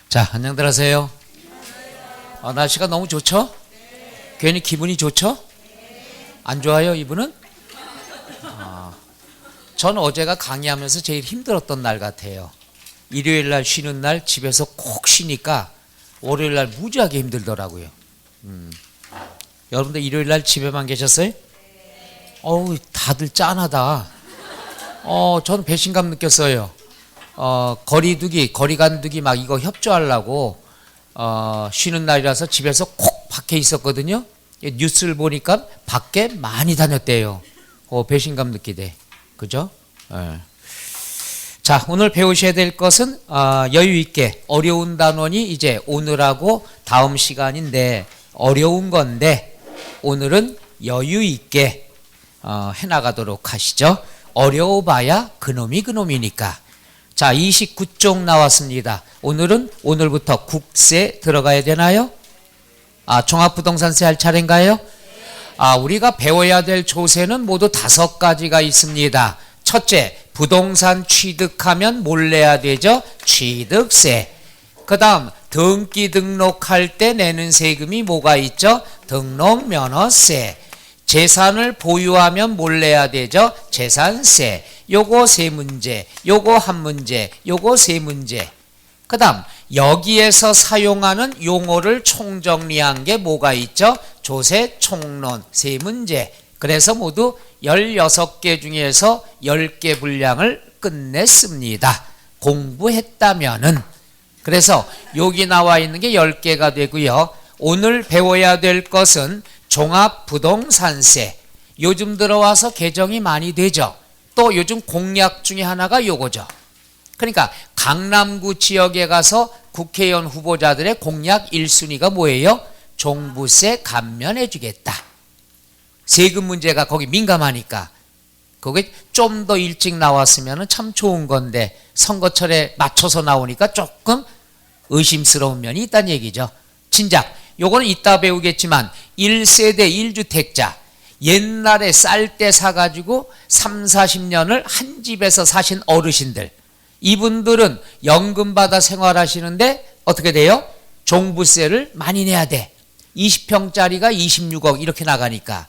자, 안녕들 하세요. 날씨가 너무 좋죠? 괜히 기분이 좋죠? 안 좋아요, 이분은? 전 어제가 강의하면서 제일 힘들었던 날 같아요. 일요일 날 쉬는 날 집에서 콕 쉬니까 월요일 날 무지하게 힘들더라고요. 여러분들 일요일 날 집에만 계셨어요? 어우, 다들 짠하다. 저는 배신감 느꼈어요. 거리간두기 막 이거 협조하려고 쉬는 날이라서 집에서 콕 박혀 있었거든요. 뉴스를 보니까 밖에 많이 다녔대요. 배신감 느끼대. 그죠? 네. 자, 오늘 배우셔야 될 것은 여유 있게 어려운 단원이 이제 오늘하고 다음 시간인데 어려운 건데 오늘은 여유 있게 해나가도록 하시죠. 어려워봐야 그놈이니까. 자, 29쪽 나왔습니다. 오늘부터 국세 들어가야 되나요? 종합부동산세 할 차례인가요? 우리가 배워야 될 조세는 모두 5가지가 있습니다. 첫째, 부동산 취득하면 뭘 내야 되죠? 취득세. 그 다음, 등기 등록할 때 내는 세금이 뭐가 있죠? 등록면허세. 재산을 보유하면 뭘 내야 되죠? 재산세. 요거 세 문제, 요거 한 문제, 요거 세 문제. 그 다음 여기에서 사용하는 용어를 총정리한 게 뭐가 있죠? 조세 총론 세 문제. 그래서 모두 16개 중에서 10개 분량을 끝냈습니다. 공부했다면은. 그래서 여기 나와 있는 게 10개가 되고요. 오늘 배워야 될 것은 종합부동산세. 요즘 들어와서 개정이 많이 되죠. 또 요즘 공약 중에 하나가 요거죠. 그러니까 강남구 지역에 가서 국회의원 후보자들의 공약 1순위가 뭐예요? 종부세 감면해 주겠다. 세금 문제가 거기 민감하니까. 그게 좀 더 일찍 나왔으면 참 좋은 건데 선거철에 맞춰서 나오니까 조금 의심스러운 면이 있다는 얘기죠. 진작 요거는 이따 배우겠지만 1세대 1주택자 옛날에 쌀 때 사가지고 3, 40년을 한 집에서 사신 어르신들, 이분들은 연금 받아 생활하시는데 어떻게 돼요? 종부세를 많이 내야 돼. 20평짜리가 26억 이렇게 나가니까.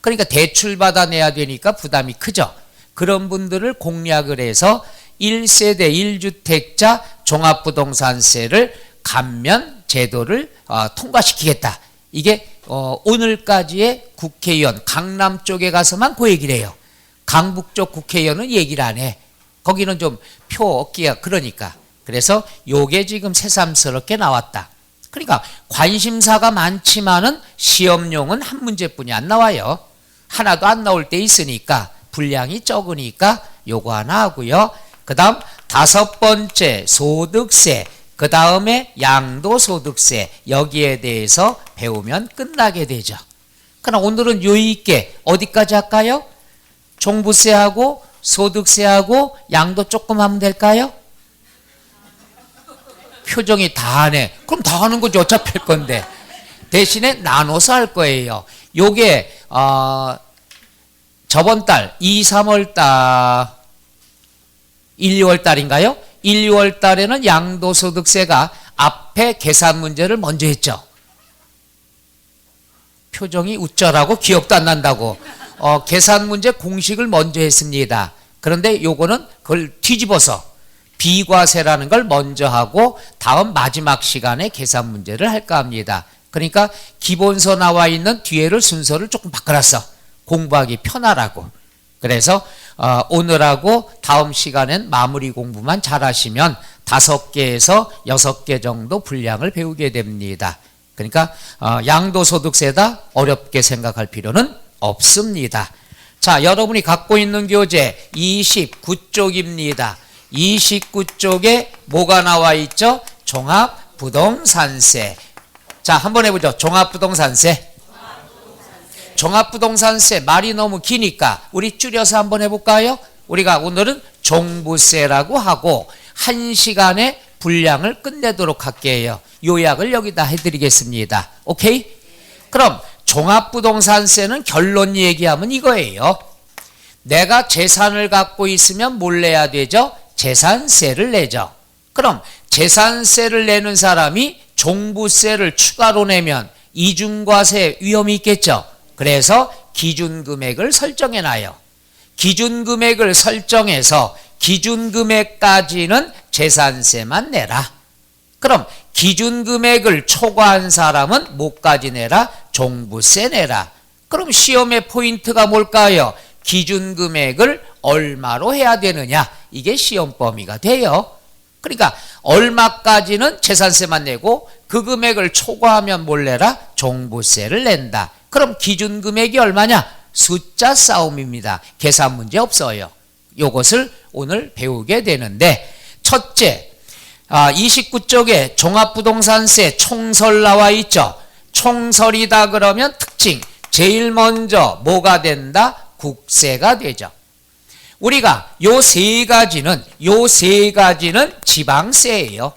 그러니까 대출 받아 내야 되니까 부담이 크죠. 그런 분들을 공략을 해서 1세대 1주택자 종합부동산세를 감면 제도를 통과시키겠다. 이게 오늘까지의 국회의원 강남 쪽에 가서만 그 얘기를 해요. 강북 쪽 국회의원은 얘기를 안 해. 거기는 좀 표 얻기가 그러니까. 그래서 요게 지금 새삼스럽게 나왔다. 그러니까 관심사가 많지만은 시험용은 한 문제뿐이 안 나와요. 하나도 안 나올 때 있으니까 분량이 적으니까 요거 하나 하고요. 그 다음 5번째 소득세. 그 다음에 양도소득세. 여기에 대해서 배우면 끝나게 되죠. 그럼 오늘은 여유 있게 어디까지 할까요? 종부세하고 소득세하고 양도 조금 하면 될까요? 표정이 다 하네. 그럼 다 하는 거지 어차피 할 건데. 대신에 나눠서 할 거예요. 요게 저번 달 2, 3월 달 1, 2월 달인가요? 1, 2월 달에는 양도소득세가 앞에 계산 문제를 먼저 했죠. 표정이 우쭐하고 기억도 안 난다고. 계산 문제 공식을 먼저 했습니다. 그런데 요거는 그걸 뒤집어서 비과세라는 걸 먼저 하고 다음 마지막 시간에 계산 문제를 할까 합니다. 그러니까 기본서 나와 있는 뒤에를 순서를 조금 바꿔놨어. 공부하기 편하라고. 그래서 오늘하고 다음 시간엔 마무리 공부만 잘 하시면 5개에서 6개 정도 분량을 배우게 됩니다. 그러니까 양도소득세다 어렵게 생각할 필요는 없습니다. 자, 여러분이 갖고 있는 교재 29쪽입니다. 29쪽에 뭐가 나와 있죠? 종합부동산세. 자, 한번 해보죠. 종합부동산세. 종합부동산세 말이 너무 기니까 우리 줄여서 한번 해볼까요? 우리가 오늘은 종부세라고 하고 1시간에 분량을 끝내도록 할게요. 요약을 여기다 해드리겠습니다. 오케이? 그럼 종합부동산세는 결론 얘기하면 이거예요. 내가 재산을 갖고 있으면 뭘 내야 되죠? 재산세를 내죠. 그럼 재산세를 내는 사람이 종부세를 추가로 내면 이중과세 위험이 있겠죠. 그래서 기준금액을 설정해놔요. 기준금액을 설정해서 기준금액까지는 재산세만 내라. 그럼 기준금액을 초과한 사람은 뭐까지 내라? 종부세 내라. 그럼 시험의 포인트가 뭘까요? 기준금액을 얼마로 해야 되느냐? 이게 시험 범위가 돼요. 그러니까 얼마까지는 재산세만 내고 그 금액을 초과하면 뭘 내라? 종부세를 낸다. 그럼 기준금액이 얼마냐? 숫자 싸움입니다. 계산 문제 없어요. 이것을 오늘 배우게 되는데, 첫째, 29쪽에 종합부동산세 총설 나와 있죠. 총설이다 그러면 특징, 제일 먼저 뭐가 된다? 국세가 되죠. 우리가 요 세 가지는 지방세예요.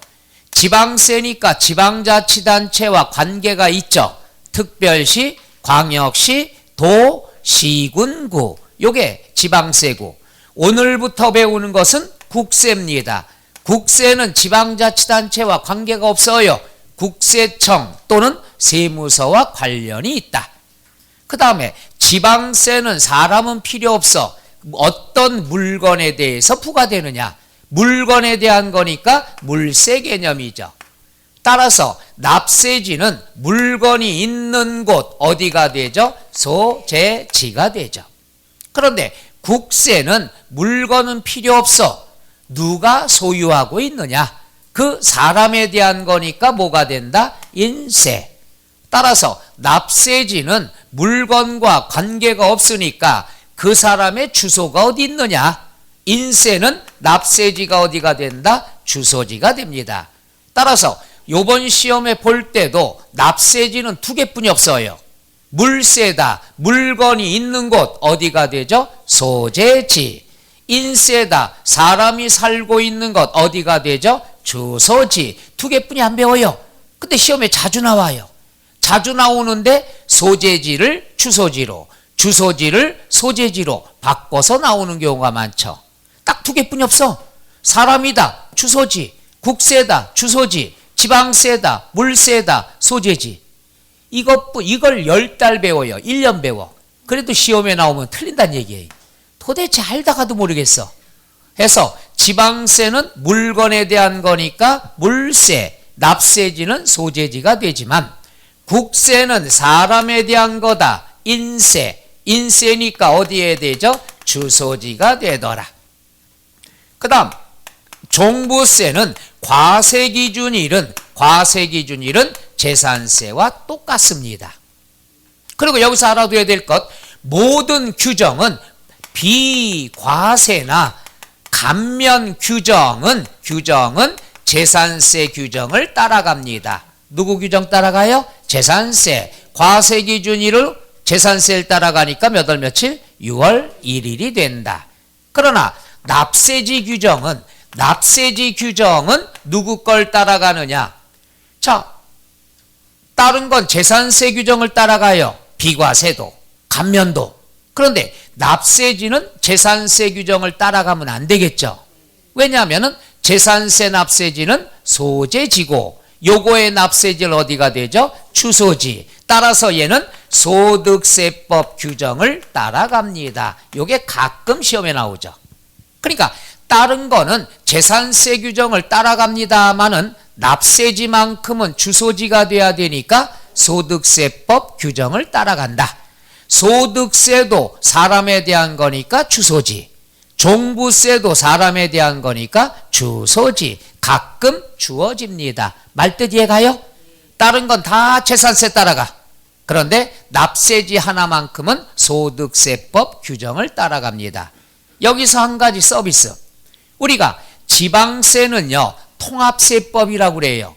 지방세니까 지방자치단체와 관계가 있죠. 특별시, 광역시, 도, 시군구, 요게 지방세고, 오늘부터 배우는 것은 국세입니다. 국세는 지방자치단체와 관계가 없어요. 국세청 또는 세무서와 관련이 있다. 그 다음에 지방세는 사람은 필요 없어. 어떤 물건에 대해서 부과되느냐? 물건에 대한 거니까 물세 개념이죠. 따라서 납세지는 물건이 있는 곳 어디가 되죠? 소재지가 되죠. 그런데 국세는 물건은 필요 없어. 누가 소유하고 있느냐? 그 사람에 대한 거니까 뭐가 된다? 인세. 따라서 납세지는 물건과 관계가 없으니까 그 사람의 주소가 어디 있느냐? 인세는 납세지가 어디가 된다? 주소지가 됩니다. 따라서 요번 시험에 볼 때도 납세지는 두 개뿐이 없어요. 물세다, 물건이 있는 곳 어디가 되죠? 소재지. 인세다, 사람이 살고 있는 곳 어디가 되죠? 주소지. 두 개뿐이 안 배워요. 근데 시험에 자주 나와요. 자주 나오는데 소재지를 주소지로, 주소지를 소재지로 바꿔서 나오는 경우가 많죠. 딱 두 개뿐이 없어. 사람이다, 주소지. 국세다, 주소지. 지방세다, 물세다, 소재지. 이걸 10달 배워요. 1년 배워. 그래도 시험에 나오면 틀린다는 얘기예요. 도대체 알다가도 모르겠어. 해서 지방세는 물건에 대한 거니까 물세, 납세지는 소재지가 되지만 국세는 사람에 대한 거다. 인세, 인세니까 어디에 되죠? 주소지가 되더라. 그 다음 종부세는 과세기준일은 재산세와 똑같습니다. 그리고 여기서 알아둬야 될 것, 모든 규정은 비과세나 감면 규정은 재산세 규정을 따라갑니다. 누구 규정 따라가요? 재산세. 과세기준일은 재산세를 따라가니까 몇 월 며칠? 6월 1일이 된다. 그러나 납세지 규정은 누구 걸 따라가느냐? 자, 다른 건 재산세 규정을 따라가요. 비과세도, 감면도. 그런데 납세지는 재산세 규정을 따라가면 안 되겠죠. 왜냐하면 재산세 납세지는 소재지고 요거의 납세지는 어디가 되죠? 주소지. 따라서 얘는 소득세법 규정을 따라갑니다. 요게 가끔 시험에 나오죠. 그러니까 다른 거는 재산세 규정을 따라갑니다마는 납세지만큼은 주소지가 돼야 되니까 소득세법 규정을 따라간다. 소득세도 사람에 대한 거니까 주소지. 종부세도 사람에 대한 거니까 주소지. 가끔 주어집니다. 말뜻 이해가요? 다른 건 다 재산세 따라가. 그런데 납세지 하나만큼은 소득세법 규정을 따라갑니다. 여기서 한 가지 서비스. 우리가 지방세는요, 통합세법이라고 그래요.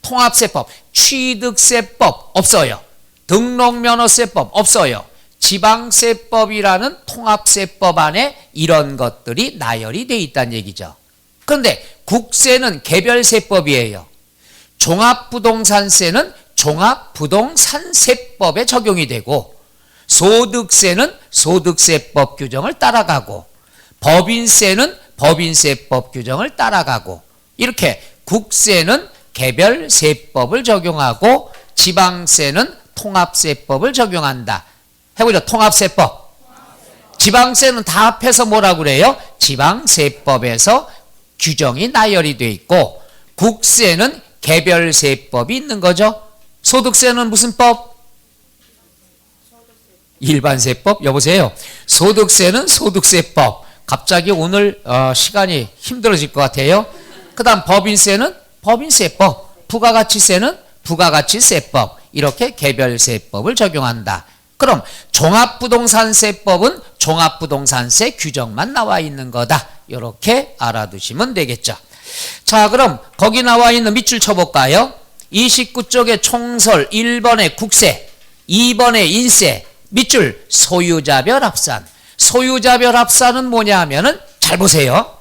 통합세법, 취득세법 없어요. 등록면허세법 없어요. 지방세법이라는 통합세법 안에 이런 것들이 나열이 되어 있다는 얘기죠. 그런데 국세는 개별세법이에요. 종합부동산세는 종합부동산세법에 적용이 되고, 소득세는 소득세법 규정을 따라가고, 법인세는 법인세법 규정을 따라가고, 이렇게 국세는 개별세법을 적용하고 지방세는 통합세법을 적용한다. 해보죠. 통합세법. 지방세는 다 합해서 뭐라고 그래요? 지방세법에서 규정이 나열이 돼 있고 국세는 개별세법이 있는 거죠. 소득세는 무슨 법? 일반세법? 여보세요. 소득세는 소득세법. 갑자기 오늘 시간이 힘들어질 것 같아요. 그 다음 법인세는 법인세법. 부가가치세는 부가가치세법. 이렇게 개별세법을 적용한다. 그럼 종합부동산세법은 종합부동산세 규정만 나와 있는 거다. 이렇게 알아두시면 되겠죠. 자, 그럼 거기 나와 있는 밑줄 쳐볼까요? 29쪽에 총설 1번에 국세, 2번에 인세, 밑줄 소유자별 합산. 소유자별 합산은 뭐냐 하면은 잘 보세요.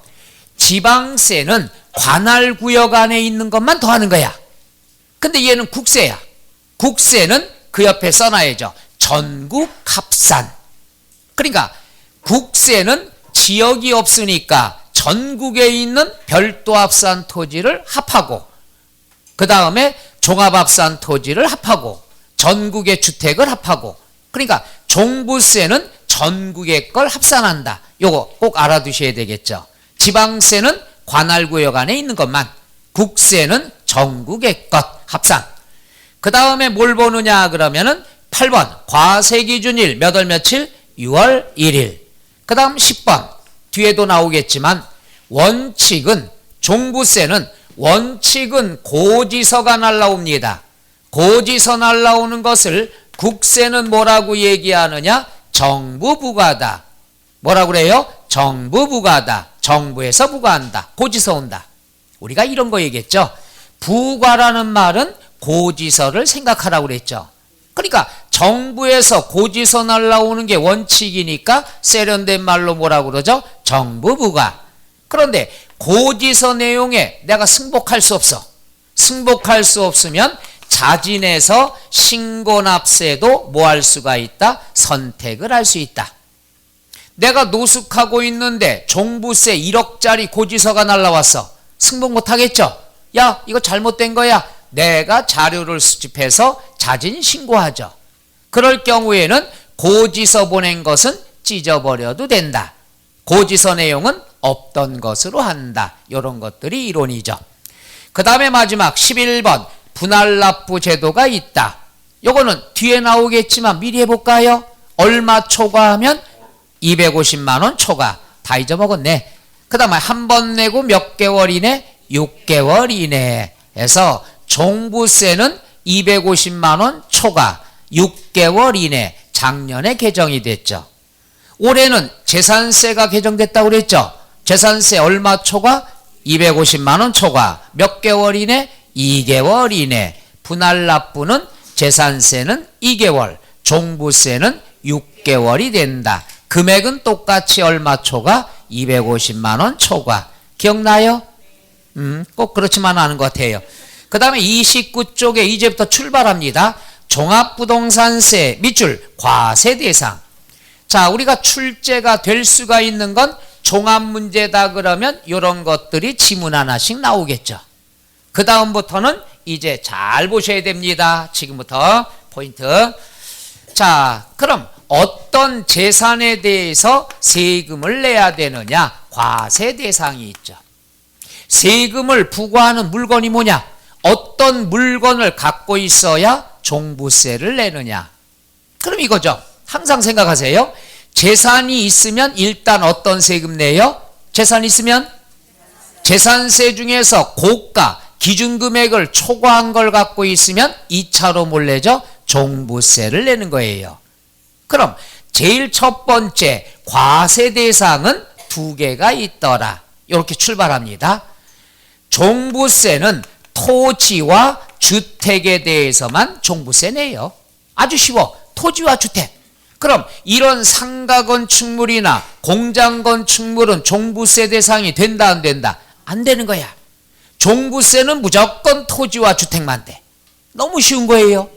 지방세는 관할구역 안에 있는 것만 더하는 거야. 근데 얘는 국세야. 국세는 그 옆에 써놔야죠. 전국 합산. 그러니까 국세는 지역이 없으니까 전국에 있는 별도 합산 토지를 합하고 그 다음에 종합합산 토지를 합하고 전국의 주택을 합하고 그러니까 종부세는 전국의 걸 합산한다. 요거 꼭 알아두셔야 되겠죠. 지방세는 관할구역 안에 있는 것만, 국세는 전국의 것 합산. 그 다음에 뭘 보느냐 그러면은 8번 과세기준일 몇 월 며칠? 6월 1일. 그 다음 10번 뒤에도 나오겠지만 원칙은 종부세는 원칙은 고지서가 날라옵니다. 고지서 날라오는 것을 국세는 뭐라고 얘기하느냐? 정부 부과다. 뭐라고 그래요? 정부 부과다. 정부에서 부과한다. 고지서 온다. 우리가 이런 거 얘기했죠. 부과라는 말은 고지서를 생각하라고 그랬죠. 그러니까 정부에서 고지서 날라오는 게 원칙이니까 세련된 말로 뭐라고 그러죠? 정부 부과. 그런데 고지서 내용에 내가 승복할 수 없어. 승복할 수 없으면 자진해서 신고납세도 뭐 할 수가 있다? 선택을 할 수 있다. 내가 노숙하고 있는데 종부세 1억짜리 고지서가 날라왔어. 승복 못 하겠죠? 야, 이거 잘못된 거야. 내가 자료를 수집해서 자진 신고하죠. 그럴 경우에는 고지서 보낸 것은 찢어버려도 된다. 고지서 내용은 없던 것으로 한다. 이런 것들이 이론이죠. 그 다음에 마지막 11번 분할납부 제도가 있다. 요거는 뒤에 나오겠지만 미리 해볼까요? 얼마 초과하면 250만 원 초과. 다 잊어먹었네. 그 다음에 한 번 내고 몇 개월 이내? 6개월 이내에서 종부세는 250만 원 초과 6개월 이내. 작년에 개정이 됐죠. 올해는 재산세가 개정됐다고 그랬죠. 재산세 얼마 초과? 250만 원 초과. 몇 개월 이내? 2개월 이내. 분할납부는 재산세는 2개월, 종부세는 6개월이 된다. 금액은 똑같이 얼마 초과? 250만 원 초과. 기억나요? 꼭 그렇지만 않은 것 같아요. 그 다음에 29쪽에 이제부터 출발합니다. 종합부동산세 밑줄 과세 대상. 자, 우리가 출제가 될 수가 있는 건 종합문제다 그러면 이런 것들이 지문 하나씩 나오겠죠. 그 다음부터는 이제 잘 보셔야 됩니다. 지금부터 포인트. 자, 그럼 어떤 재산에 대해서 세금을 내야 되느냐? 과세 대상이 있죠. 세금을 부과하는 물건이 뭐냐? 어떤 물건을 갖고 있어야 종부세를 내느냐? 그럼 이거죠. 항상 생각하세요. 재산이 있으면 일단 어떤 세금 내요? 재산이 있으면 재산세 중에서 고가 기준금액을 초과한 걸 갖고 있으면 2차로 뭘 내죠? 종부세를 내는 거예요. 그럼 제일 첫 번째 과세 대상은 두 개가 있더라. 이렇게 출발합니다. 종부세는 토지와 주택에 대해서만 종부세 내요. 아주 쉬워. 토지와 주택. 그럼 이런 상가건축물이나 공장건축물은 종부세 대상이 된다 안 된다? 안 되는 거야. 종부세는 무조건 토지와 주택만 돼. 너무 쉬운 거예요.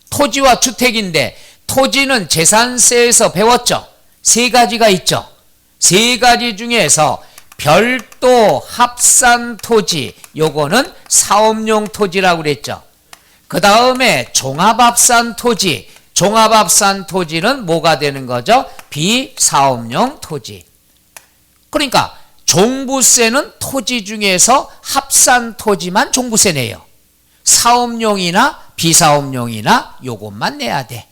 토지와 주택인데 토지는 재산세에서 배웠죠. 세 가지가 있죠. 세 가지 중에서 별도 합산 토지, 요거는 사업용 토지라고 그랬죠. 그 다음에 종합합산 토지, 종합합산 토지는 뭐가 되는 거죠? 비사업용 토지. 그러니까 종부세는 토지 중에서 합산 토지만 종부세 내요. 사업용이나 비사업용이나 요것만 내야 돼.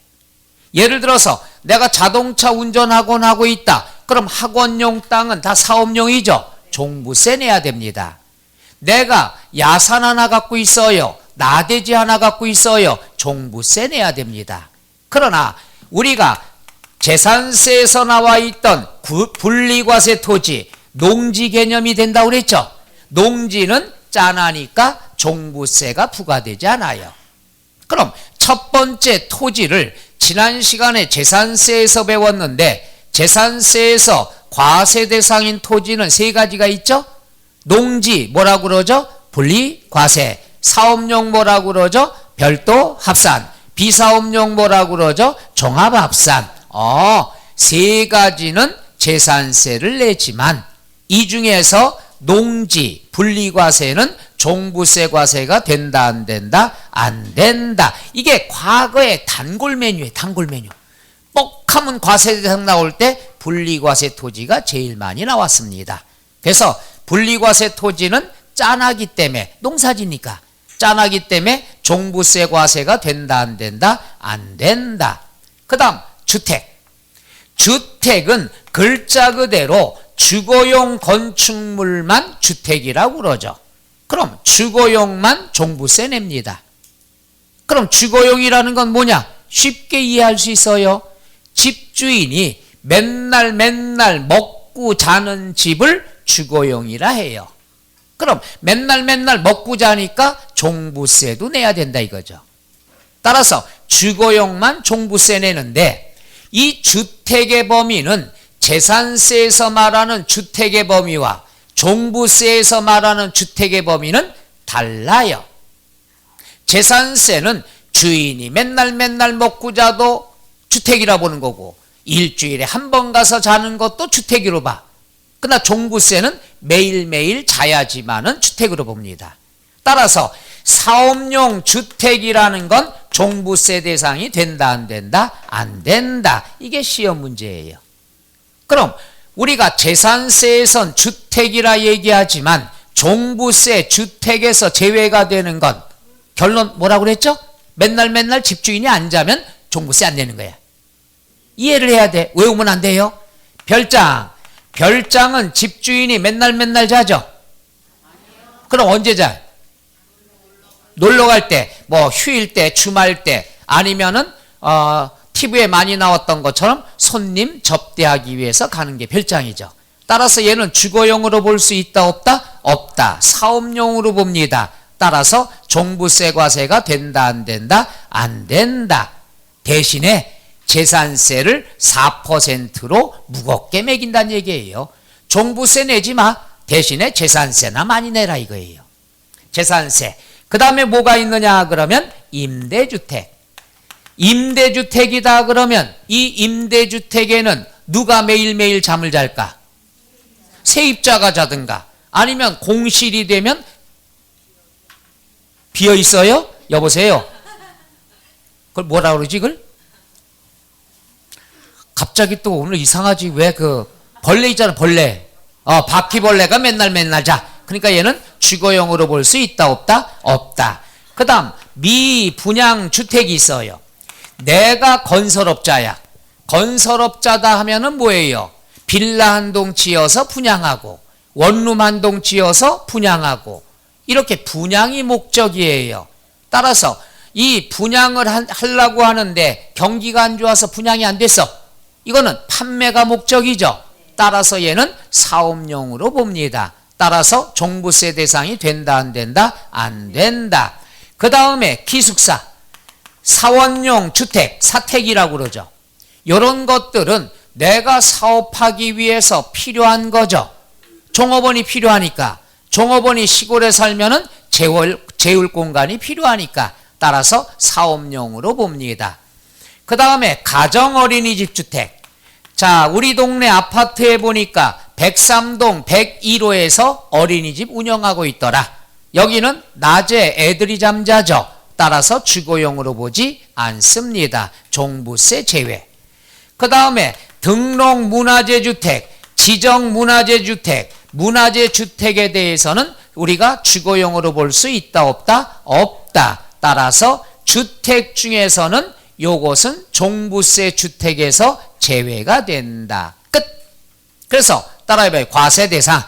예를 들어서 내가 자동차 운전학원 하고 있다. 그럼 학원용 땅은 다 사업용이죠. 종부세 내야 됩니다. 내가 야산 하나 갖고 있어요. 나대지 하나 갖고 있어요. 종부세 내야 됩니다. 그러나 우리가 재산세에서 나와 있던 분리과세 토지, 농지 개념이 된다고 그랬죠. 농지는 짠하니까 종부세가 부과되지 않아요. 그럼 첫 번째 토지를 지난 시간에 재산세에서 배웠는데, 재산세에서 과세 대상인 토지는 세 가지가 있죠. 농지 뭐라고 그러죠? 분리과세. 사업용 뭐라고 그러죠? 별도 합산. 비사업용 뭐라고 그러죠? 종합합산. 세 가지는 재산세를 내지만 이 중에서 농지 분리과세는 종부세 과세가 된다 안 된다? 안 된다. 이게 과거의 단골 메뉴예요. 단골 메뉴. 뻑하면 과세 대상 나올 때 분리과세 토지가 제일 많이 나왔습니다. 그래서 분리과세 토지는 짠하기 때문에, 농사지니까 짠하기 때문에 종부세 과세가 된다 안 된다? 안 된다. 그 다음 주택. 주택은 글자 그대로 주거용 건축물만 주택이라고 그러죠. 그럼 주거용만 종부세 냅니다. 그럼 주거용이라는 건 뭐냐? 쉽게 이해할 수 있어요. 집주인이 맨날 먹고 자는 집을 주거용이라 해요. 그럼 맨날 먹고 자니까 종부세도 내야 된다 이거죠. 따라서 주거용만 종부세 내는데, 이 주택의 범위는 재산세에서 말하는 주택의 범위와 종부세에서 말하는 주택의 범위는 달라요. 재산세는 주인이 맨날 먹고 자도 주택이라 보는 거고, 일주일에 한 번 가서 자는 것도 주택으로 봐. 그러나 종부세는 매일매일 자야지만은 주택으로 봅니다. 따라서 사업용 주택이라는 건 종부세 대상이 된다 안 된다? 안 된다. 이게 시험 문제예요. 그럼 우리가 재산세에선 주택이라 얘기하지만 종부세 주택에서 제외가 되는 건 결론 뭐라고 그랬죠? 맨날 집주인이 안 자면 종부세 안 내는 거야. 이해를 해야 돼. 외우면 안 돼요. 별장은 집주인이 맨날 자죠? 그럼 언제 자? 놀러 갈 때, 뭐 휴일 때, 주말 때, 아니면은 TV에 많이 나왔던 것처럼 손님 접대하기 위해서 가는 게 별장이죠. 따라서 얘는 주거용으로 볼 수 있다 없다? 없다. 사업용으로 봅니다. 따라서 종부세 과세가 된다 안 된다? 안 된다. 대신에 재산세를 4%로 무겁게 매긴다는 얘기예요. 종부세 내지 마. 대신에 재산세나 많이 내라 이거예요. 재산세. 그 다음에 뭐가 있느냐 그러면 임대주택. 임대주택이다 그러면 이 임대주택에는 누가 매일매일 잠을 잘까? 세입자가 자든가, 아니면 공실이 되면 비어 있어요? 여보세요? 그걸 뭐라 그러지 그걸? 갑자기 또 오늘 이상하지. 왜 그 벌레 있잖아, 벌레. 바퀴벌레가 맨날 자. 그러니까 얘는 주거용으로 볼 수 있다 없다? 없다. 그 다음 미분양 주택이 있어요. 내가 건설업자야. 건설업자다 하면은 뭐예요? 빌라 한 동 지어서 분양하고 원룸 한 동 지어서 분양하고, 이렇게 분양이 목적이에요. 따라서 이 분양을 하려고 하는데 경기가 안 좋아서 분양이 안 됐어. 이거는 판매가 목적이죠. 따라서 얘는 사업용으로 봅니다. 따라서 종부세 대상이 된다 안 된다? 안 된다. 그 다음에 기숙사, 사원용 주택, 사택이라고 그러죠. 이런 것들은 내가 사업하기 위해서 필요한 거죠. 종업원이 필요하니까, 종업원이 시골에 살면은 재울 공간이 필요하니까, 따라서 사업용으로 봅니다. 그 다음에 가정 어린이집 주택. 자, 우리 동네 아파트에 보니까 103동 101호에서 어린이집 운영하고 있더라. 여기는 낮에 애들이 잠자죠. 따라서 주거용으로 보지 않습니다. 종부세 제외. 그 다음에 등록 문화재주택, 지정 문화재주택, 문화재주택에 대해서는 우리가 주거용으로 볼 수 있다 없다? 없다. 따라서 주택 중에서는 요것은 종부세 주택에서 제외가 된다. 끝. 그래서 따라해봐요. 과세대상.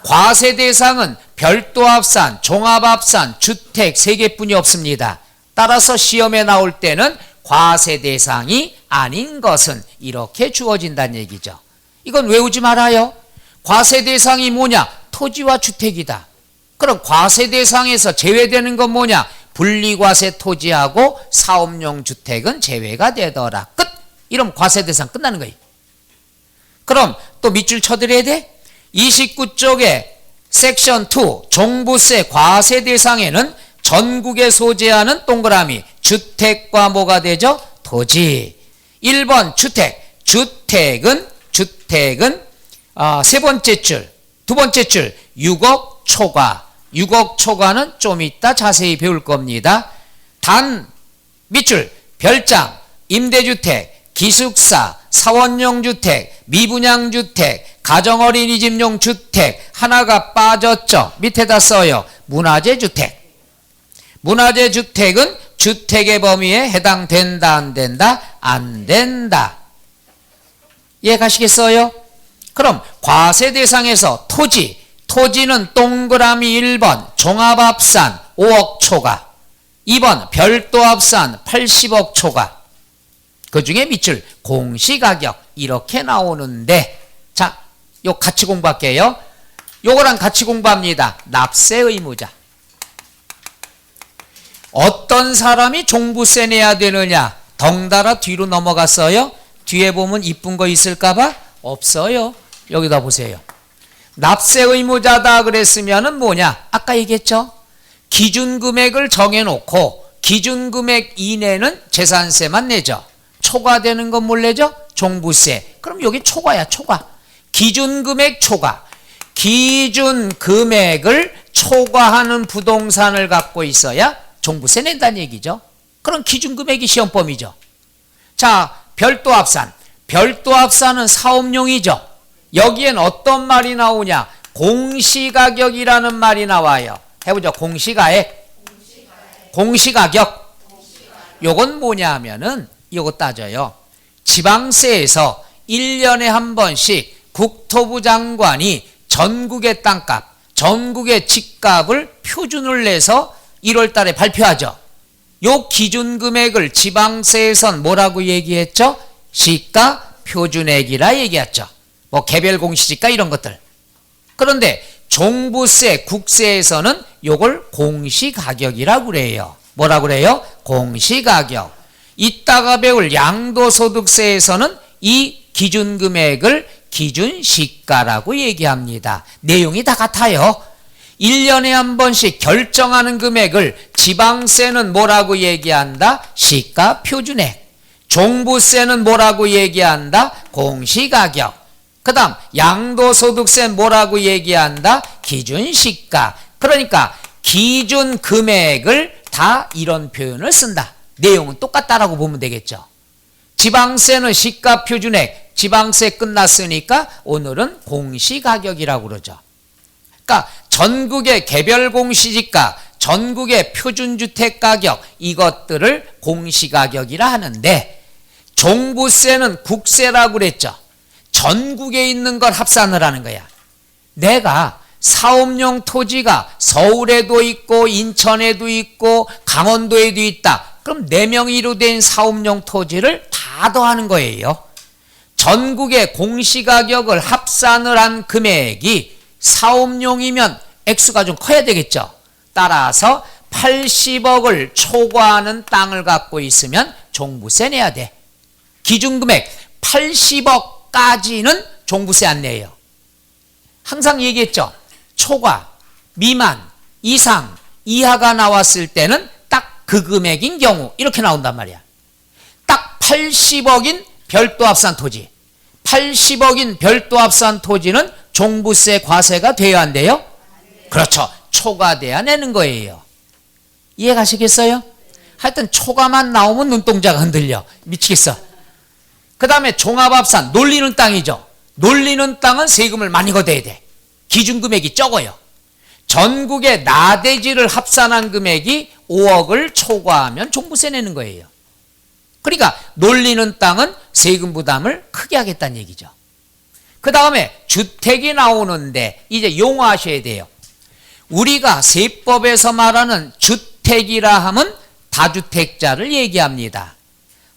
과세대상은 별도 합산, 종합합산, 주택 3개뿐이 없습니다. 따라서 시험에 나올 때는 과세대상이 아닌 것은 이렇게 주어진다는 얘기죠. 이건 외우지 말아요. 과세대상이 뭐냐? 토지와 주택이다. 그럼 과세대상에서 제외되는 건 뭐냐? 분리과세 토지하고 사업용 주택은 제외가 되더라. 끝! 이러면 과세대상 끝나는 거예요. 그럼 또 밑줄 쳐드려야 돼? 29쪽에 섹션 2 종부세 과세대상에는 전국에 소재하는 동그라미 주택과 뭐가 되죠? 토지. 1번 주택. 주택은 세 번째 줄, 두 번째 줄 6억 초과. 6억 초과는 좀 이따 자세히 배울 겁니다. 단 밑줄 별장, 임대주택, 기숙사, 사원용 주택, 미분양주택, 가정어린이집용 주택 하나가 빠졌죠. 밑에다 써요. 문화재주택. 문화재주택은 주택의 범위에 해당된다 안 된다? 안 된다. 이해 가시겠어요? 그럼 과세 대상에서 토지는 동그라미 1번 종합합산 5억 초과, 2번 별도합산 80억 초과, 그 중에 밑줄 공시가격 이렇게 나오는데, 자, 요 같이 공부할게요. 요거랑 같이 공부합니다. 납세 의무자. 어떤 사람이 종부세 내야 되느냐? 덩달아 뒤로 넘어갔어요. 뒤에 보면 이쁜 거 있을까봐? 없어요. 여기다 보세요. 납세 의무자다 그랬으면은 뭐냐? 아까 얘기했죠. 기준금액을 정해놓고 기준금액 이내는 재산세만 내죠. 초과되는 건 뭘 내죠? 종부세. 그럼 여기 초과야, 초과. 기준금액 초과. 기준금액을 초과하는 부동산을 갖고 있어야 종부세 낸다는 얘기죠. 그럼 기준금액이 시험범위죠. 자, 별도합산. 별도합산은 사업용이죠. 여기엔 어떤 말이 나오냐? 공시가격이라는 말이 나와요. 해보죠. 공시가액. 공시가격. 요건 뭐냐 하면은 요거 따져요. 지방세에서 1년에 한 번씩 국토부 장관이 전국의 땅값, 전국의 집값을 표준을 내서 1월 달에 발표하죠. 요 기준 금액을 지방세에선 뭐라고 얘기했죠? 시가 표준액이라 얘기했죠. 뭐 개별 공시지가 이런 것들. 그런데 종부세, 국세에서는 요걸 공시가격이라고 그래요. 뭐라고 그래요? 공시가격. 이따가 배울 양도소득세에서는 이 기준금액을 기준시가라고 얘기합니다. 내용이 다 같아요. 1년에 한 번씩 결정하는 금액을 지방세는 뭐라고 얘기한다? 시가 표준액. 종부세는 뭐라고 얘기한다? 공시가격. 그 다음 양도소득세는 뭐라고 얘기한다? 기준시가. 그러니까 기준금액을 다 이런 표현을 쓴다. 내용은 똑같다라고 보면 되겠죠. 지방세는 시가 표준액, 지방세 끝났으니까 오늘은 공시가격이라고 그러죠. 그러니까 전국의 개별 공시지가, 전국의 표준주택가격 이것들을 공시가격이라 하는데, 종부세는 국세라고 그랬죠. 전국에 있는 걸 합산을 하는 거야. 내가 사업용 토지가 서울에도 있고 인천에도 있고 강원도에도 있다. 그럼 4명이로 된 사업용 토지를 다 더하는 거예요. 전국의 공시가격을 합산을 한 금액이 사업용이면 액수가 좀 커야 되겠죠. 따라서 80억을 초과하는 땅을 갖고 있으면 종부세 내야 돼. 기준금액 80억까지는 종부세 안 내요. 항상 얘기했죠. 초과, 미만, 이상, 이하가 나왔을 때는 딱 그 금액인 경우 이렇게 나온단 말이야. 딱 80억인 별도합산 토지, 80억인 별도 합산 토지는 종부세 과세가 돼야 한대요? 그렇죠. 초과돼야 내는 거예요. 이해가시겠어요? 하여튼 초과만 나오면 눈동자가 흔들려. 미치겠어. 그 다음에 종합합산, 놀리는 땅이죠. 놀리는 땅은 세금을 많이 걷어야 돼. 기준금액이 적어요. 전국의 나대지를 합산한 금액이 5억을 초과하면 종부세 내는 거예요. 그러니까 놀리는 땅은 세금 부담을 크게 하겠다는 얘기죠. 그 다음에 주택이 나오는데 이제 용어하셔야 돼요. 우리가 세법에서 말하는 주택이라 하면 다주택자를 얘기합니다.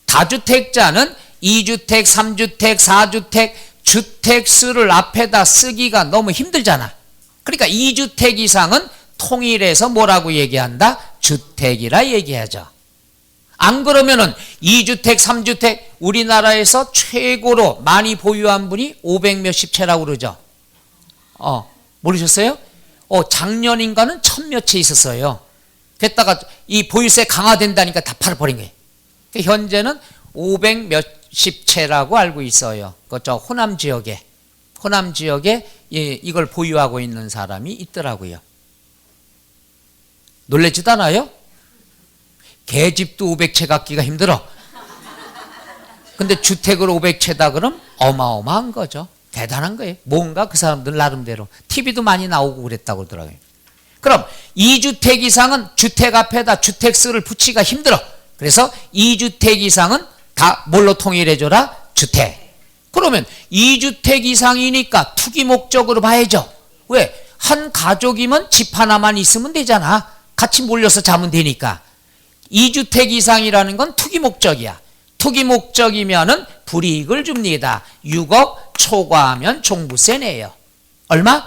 다주택자는 2주택, 3주택, 4주택 주택수를 앞에다 쓰기가 너무 힘들잖아. 그러니까 2주택 이상은 통일해서 뭐라고 얘기한다? 주택이라 얘기하죠. 안 그러면은 2주택, 3주택 우리나라에서 최고로 많이 보유한 분이 500 몇십 채라고 그러죠. 모르셨어요? 작년인가는 1000 몇 채 있었어요. 그랬다가 이 보유세 강화된다니까 다 팔아버린 거예요. 현재는 500 몇십 채라고 알고 있어요. 그저 호남 지역에 이걸 보유하고 있는 사람이 있더라고요. 놀라지도 않아요? 개집도 500채 갖기가 힘들어. 근데 주택을 500채다 그럼 어마어마한 거죠. 대단한 거예요. 뭔가 그 사람들 나름대로 TV도 많이 나오고 그랬다고 그러더라고요. 그럼 2주택 이상은 주택 앞에다 주택수를 붙이기가 힘들어. 그래서 2주택 이상은 다 뭘로 통일해줘라? 주택. 그러면 2주택 이상이니까 투기 목적으로 봐야죠. 왜? 한 가족이면 집 하나만 있으면 되잖아. 같이 몰려서 자면 되니까. 2주택 이상이라는 건 투기 목적이야. 투기 목적이면은 불이익을 줍니다. 6억 초과하면 종부세 내요. 얼마?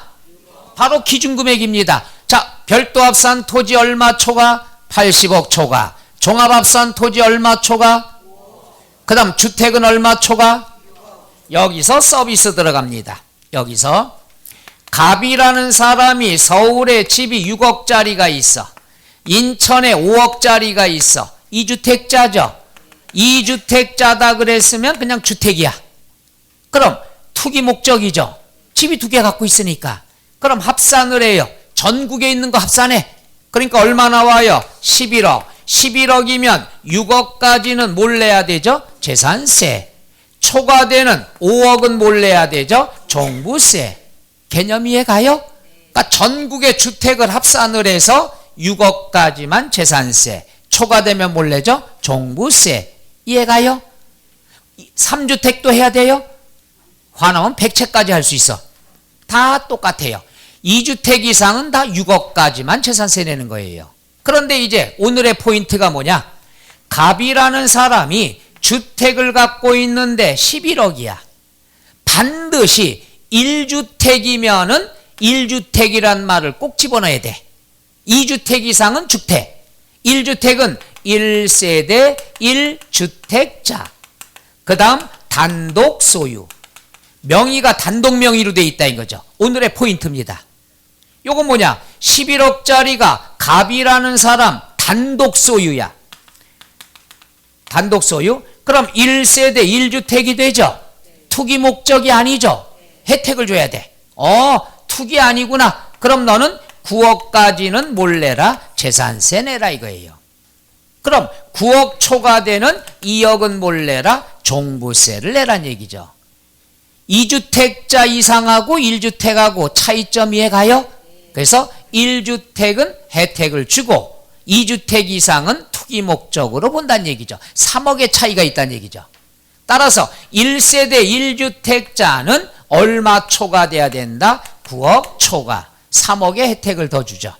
바로 기준금액입니다. 자, 별도 합산 토지 얼마 초과? 80억 초과. 종합합산 토지 얼마 초과? 그 다음 주택은 얼마 초과? 여기서 서비스 들어갑니다. 여기서 갑이라는 사람이 서울에 집이 6억짜리가 있어. 인천에 5억짜리가 있어. 2주택자죠. 2주택자다 그랬으면 그냥 주택이야. 그럼 투기 목적이죠. 집이 2개 갖고 있으니까. 그럼 합산을 해요. 전국에 있는 거 합산해. 그러니까 얼마 나와요? 11억. 11억이면 6억까지는 뭘 내야 되죠? 재산세. 초과되는 5억은 뭘 내야 되죠? 종부세. 개념 이해가요? 그러니까 전국의 주택을 합산을 해서 6억까지만 재산세. 초과되면 뭘 내죠? 종부세. 이해가요? 3주택도 해야 돼요? 화나면 100채까지 할 수 있어. 다 똑같아요. 2주택 이상은 다 6억까지만 재산세 내는 거예요. 그런데 이제 오늘의 포인트가 뭐냐? 갑이라는 사람이 주택을 갖고 있는데 11억이야. 반드시 1주택이면은 1주택이란 말을 꼭 집어넣어야 돼. 2주택 이상은 주택. 1주택은 1세대 1주택자. 그 다음 단독 소유. 명의가 단독 명의로 돼 있다 이거죠. 오늘의 포인트입니다. 요건 뭐냐? 11억짜리가 갑이라는 사람 단독 소유야. 단독 소유? 그럼 1세대 1주택이 되죠? 투기 목적이 아니죠? 혜택을 줘야 돼. 투기 아니구나. 그럼 너는 9억까지는 뭘 내라? 재산세 내라 이거예요. 그럼 9억 초과되는 2억은 뭘 내라? 종부세를 내란 얘기죠. 2주택자 이상하고 1주택하고 차이점 이해가요? 그래서 1주택은 혜택을 주고 2주택 이상은 투기 목적으로 본다는 얘기죠. 3억의 차이가 있다는 얘기죠. 따라서 1세대 1주택자는 얼마 초과돼야 된다? 9억 초과. 3억의 혜택을 더 주죠.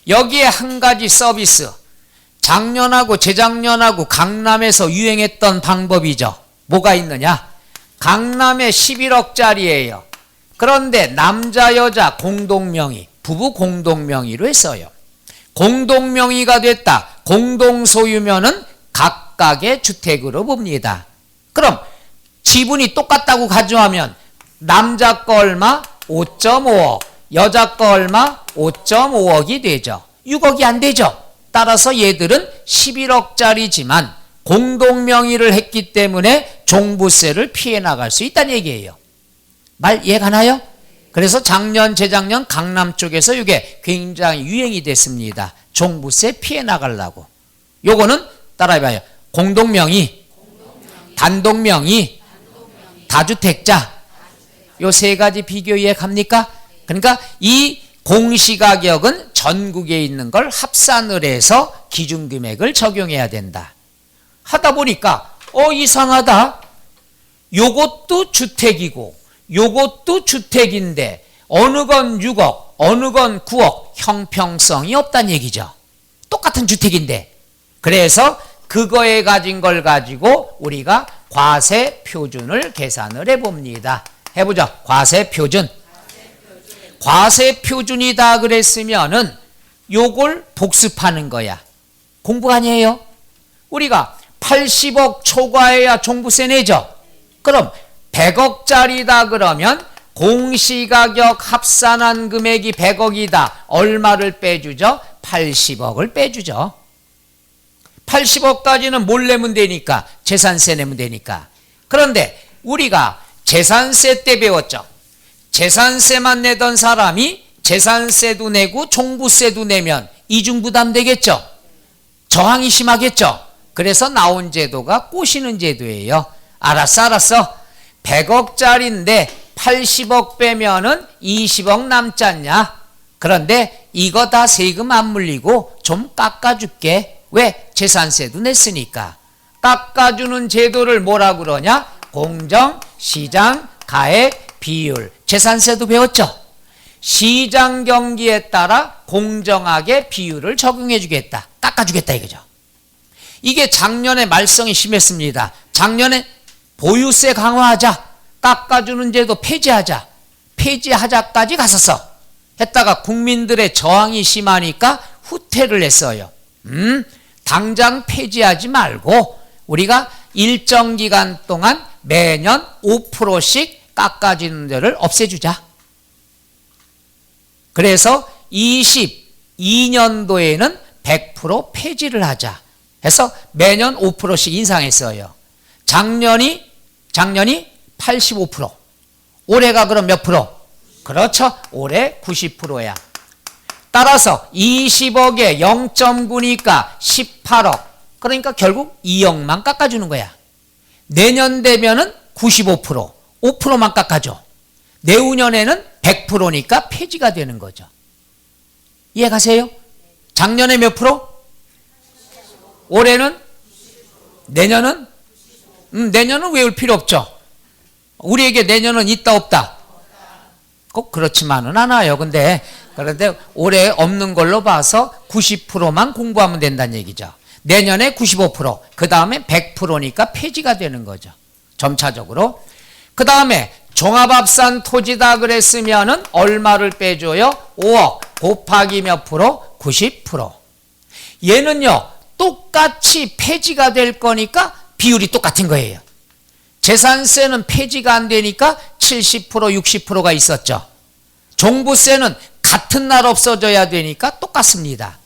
여기에 한 가지 서비스. 작년하고 재작년하고 강남에서 유행했던 방법이죠. 뭐가 있느냐? 강남에 11억짜리예요. 그런데 남자 여자 공동명의, 부부 공동명의로 했어요. 공동명의가 됐다. 공동소유면은 각각의 주택으로 봅니다. 그럼 지분이 똑같다고 가정하면 남자 거 얼마? 5.5억. 여자 거 얼마? 5.5억이 되죠. 6억이 안 되죠. 따라서 얘들은 11억짜리지만 공동명의를 했기 때문에 종부세를 피해 나갈 수 있다는 얘기예요. 말 이해가나요? 그래서 작년, 재작년 강남 쪽에서 이게 굉장히 유행이 됐습니다. 종부세 피해 나가려고. 요거는 따라해봐요. 공동명의, 단독명의, 다주택자. 요 세 가지 비교 이해갑니까? 그러니까 이 공시가격은 전국에 있는 걸 합산을 해서 기준금액을 적용해야 된다. 하다 보니까 이상하다. 요것도 주택이고 요것도 주택인데 어느 건 6억 어느 건 9억 형평성이 없다는 얘기죠. 똑같은 주택인데. 그래서 그거에 가진 걸 가지고 우리가 과세 표준을 계산을 해봅니다. 해보죠. 과세 표준. 과세 표준이다 그랬으면은 요걸 복습하는 거야. 공부 아니에요? 우리가 80억 초과해야 종부세 내죠. 그럼 100억짜리다 그러면 공시가격 합산한 금액이 100억이다. 얼마를 빼주죠? 80억을 빼주죠. 80억까지는 뭘 내면 되니까? 재산세 내면 되니까. 그런데 우리가 재산세 때 배웠죠. 재산세만 내던 사람이 재산세도 내고 종부세도 내면 이중부담 되겠죠. 저항이 심하겠죠. 그래서 나온 제도가 꼬시는 제도예요. 알았어. 100억짜리인데 80억 빼면은 20억 남지 않냐? 그런데 이거 다 세금 안 물리고 좀 깎아줄게. 왜? 재산세도 냈으니까. 깎아주는 제도를 뭐라 그러냐? 공정, 시장, 가액, 비율. 재산세도 배웠죠? 시장 경기에 따라 공정하게 비율을 적용해 주겠다. 깎아주겠다 이거죠. 이게 작년에 말썽이 심했습니다. 작년에 보유세 강화하자. 깎아주는 제도 폐지하자. 폐지하자까지 갔었어. 했다가 국민들의 저항이 심하니까 후퇴를 했어요. 당장 폐지하지 말고 우리가 일정 기간 동안 매년 5%씩 깎아지는 데를 없애주자. 그래서 22년도에는 100% 폐지를 하자 해서 매년 5%씩 인상했어요. 작년이 85%. 올해가 그럼 몇 프로? 그렇죠. 올해 90%야. 따라서 20억에 0.9니까 18억. 그러니까 결국 2억만 깎아주는 거야. 내년 되면은 95%, 5%만 깎아줘. 내후년에는 100%니까 폐지가 되는 거죠. 이해가세요? 작년에 몇 프로? 올해는? 내년은? 내년은 외울 필요 없죠. 우리에게 내년은 있다 없다? 꼭 그렇지만은 않아요. 그런데 올해 없는 걸로 봐서 90%만 공부하면 된다는 얘기죠. 내년에 95%, 그 다음에 100%니까 폐지가 되는 거죠. 점차적으로. 그 다음에 종합합산 토지다 그랬으면은 얼마를 빼줘요? 5억 곱하기 몇 프로? 90%. 얘는요, 똑같이 폐지가 될 거니까 비율이 똑같은 거예요. 재산세는 폐지가 안 되니까 70%, 60%가 있었죠. 종부세는 같은 날 없어져야 되니까 똑같습니다.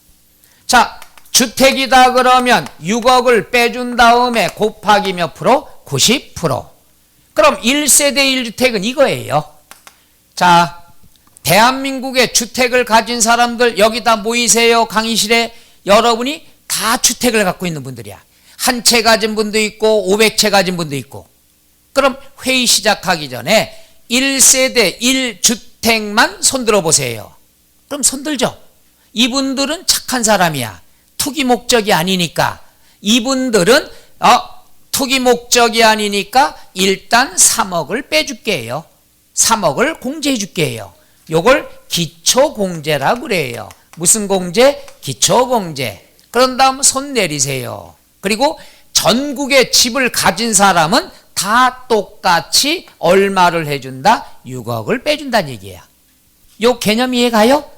자, 주택이다 그러면 6억을 빼준 다음에 곱하기 몇 프로? 90%. 그럼 1세대 1주택은 이거예요. 자, 대한민국의 주택을 가진 사람들 여기다 모이세요. 강의실에. 여러분이 다 주택을 갖고 있는 분들이야. 한 채 가진 분도 있고 500채 가진 분도 있고. 그럼 회의 시작하기 전에 1세대 1주택만 손들어 보세요. 그럼 손들죠. 이분들은 착한 사람이야. 투기 목적이 아니니까. 이분들은 투기 목적이 아니니까 일단 3억을 빼줄게요. 3억을 공제해 줄게요. 요걸 기초공제라고 그래요. 무슨 공제? 기초공제. 그런 다음 손 내리세요. 그리고 전국에 집을 가진 사람은 다 똑같이 얼마를 해준다? 6억을 빼준다는 얘기야. 요 개념 이해가요?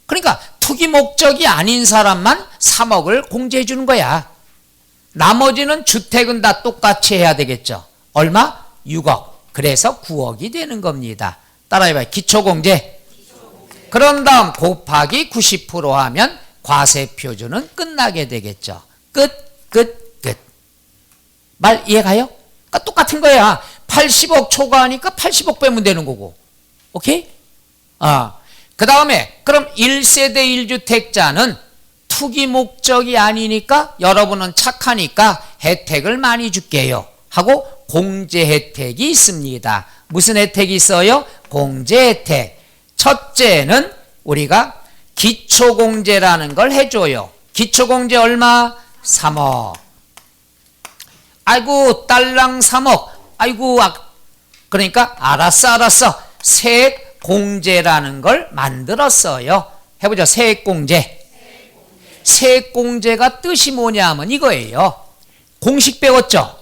그러니까 투기 목적이 아닌 사람만 3억을 공제해 주는 거야. 나머지는 주택은 다 똑같이 해야 되겠죠. 얼마? 6억. 그래서 9억이 되는 겁니다. 따라해봐요. 기초공제. 그런 다음 곱하기 90% 하면 과세표준은 끝나게 되겠죠. 끝. 말 이해가요? 그러니까 똑같은 거야. 80억 초과하니까 80억 빼면 되는 거고. 오케이? 그 다음에 그럼 1세대 1주택자는 투기 목적이 아니니까 여러분은 착하니까 혜택을 많이 줄게요 하고 공제 혜택이 있습니다. 무슨 혜택이 있어요? 공제 혜택. 첫째는 우리가 기초공제라는 걸 해줘요. 기초공제 얼마? 3억. 아이고 딸랑 3억. 아이고 그러니까 알았어. 세액공제라는 걸 만들었어요. 해보죠. 세액공제. 세액공제가 뜻이 뭐냐면 이거예요. 공식 배웠죠?